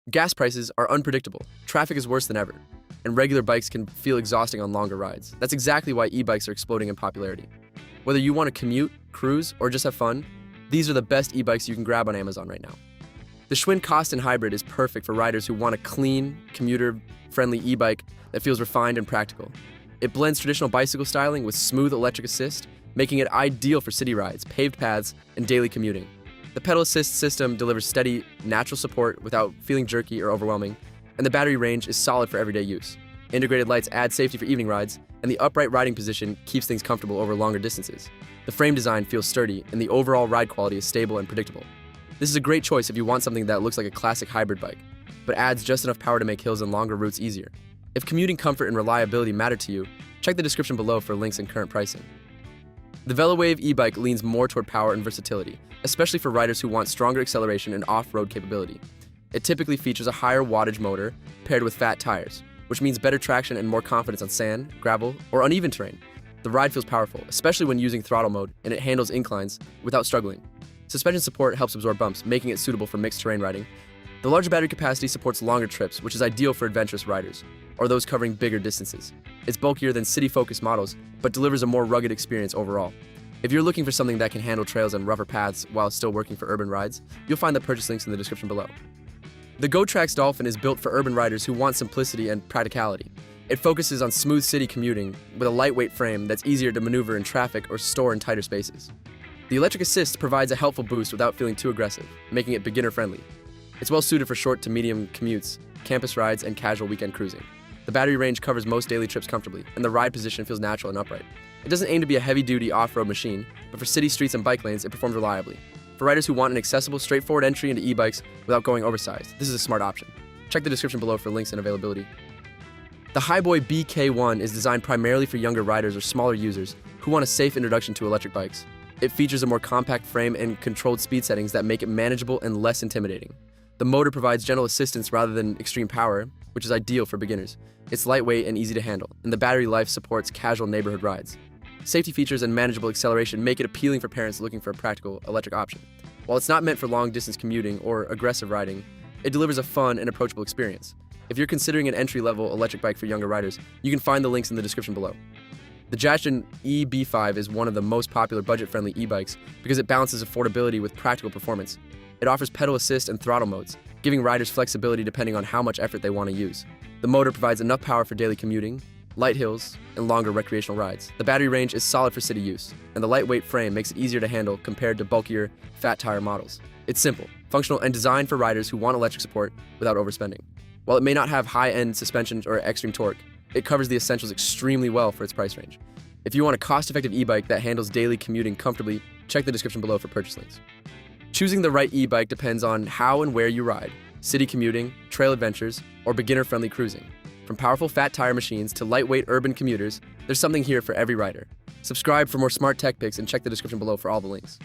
Gas prices are unpredictable, traffic is worse than ever, and regular bikes can feel exhausting on longer rides. That's exactly why e-bikes are exploding in popularity. Whether you want to commute, cruise, or just have fun, these are the best e-bikes you can grab on Amazon right now. The Schwinn Coston Hybrid is perfect for riders who want a clean, commuter-friendly e-bike that feels refined and practical. It blends traditional bicycle styling with smooth electric assist, making it ideal for city rides, paved paths, and daily commuting. The pedal assist system delivers steady, natural support without feeling jerky or overwhelming, and the battery range is solid for everyday use. Integrated lights add safety for evening rides, and the upright riding position keeps things comfortable over longer distances. The frame design feels sturdy, and the overall ride quality is stable and predictable. This is a great choice if you want something that looks like a classic hybrid bike, but adds just enough power to make hills and longer routes easier. If commuting comfort and reliability matter to you, check the description below for links and current pricing. The VELOWAVE e-bike leans more toward power and versatility, especially for riders who want stronger acceleration and off-road capability. It typically features a higher wattage motor paired with fat tires, which means better traction and more confidence on sand, gravel, or uneven terrain. The ride feels powerful, especially when using throttle mode, and it handles inclines without struggling. Suspension support helps absorb bumps, making it suitable for mixed terrain riding. The larger battery capacity supports longer trips, which is ideal for adventurous riders, or those covering bigger distances. It's bulkier than city-focused models, but delivers a more rugged experience overall. If you're looking for something that can handle trails and rougher paths while still working for urban rides, you'll find the purchase links in the description below. The Gotrax Dolphin is built for urban riders who want simplicity and practicality. It focuses on smooth city commuting with a lightweight frame that's easier to maneuver in traffic or store in tighter spaces. The electric assist provides a helpful boost without feeling too aggressive, making it beginner-friendly. It's well suited for short to medium commutes, campus rides, and casual weekend cruising. The battery range covers most daily trips comfortably, and the ride position feels natural and upright. It doesn't aim to be a heavy-duty off-road machine, but for city streets and bike lanes, it performs reliably. For riders who want an accessible, straightforward entry into e-bikes without going oversized, this is a smart option. Check the description below for links and availability. The Hiboy BK1 is designed primarily for younger riders or smaller users who want a safe introduction to electric bikes. It features a more compact frame and controlled speed settings that make it manageable and less intimidating. The motor provides gentle assistance rather than extreme power, which is ideal for beginners. It's lightweight and easy to handle, and the battery life supports casual neighborhood rides. Safety features and manageable acceleration make it appealing for parents looking for a practical electric option. While it's not meant for long-distance commuting or aggressive riding, it delivers a fun and approachable experience. If you're considering an entry-level electric bike for younger riders, you can find the links in the description below. The Jasion EB5 is one of the most popular budget-friendly e-bikes because it balances affordability with practical performance. It offers pedal assist and throttle modes, giving riders flexibility depending on how much effort they want to use. The motor provides enough power for daily commuting, light hills, and longer recreational rides. The battery range is solid for city use, and the lightweight frame makes it easier to handle compared to bulkier, fat tire models. It's simple, functional, and designed for riders who want electric support without overspending. While it may not have high-end suspension or extreme torque, it covers the essentials extremely well for its price range. If you want a cost-effective e-bike that handles daily commuting comfortably, check the description below for purchase links. Choosing the right e-bike depends on how and where you ride, city commuting, trail adventures, or beginner-friendly cruising. From powerful fat tire machines to lightweight urban commuters, there's something here for every rider. Subscribe for more smart tech picks and check the description below for all the links.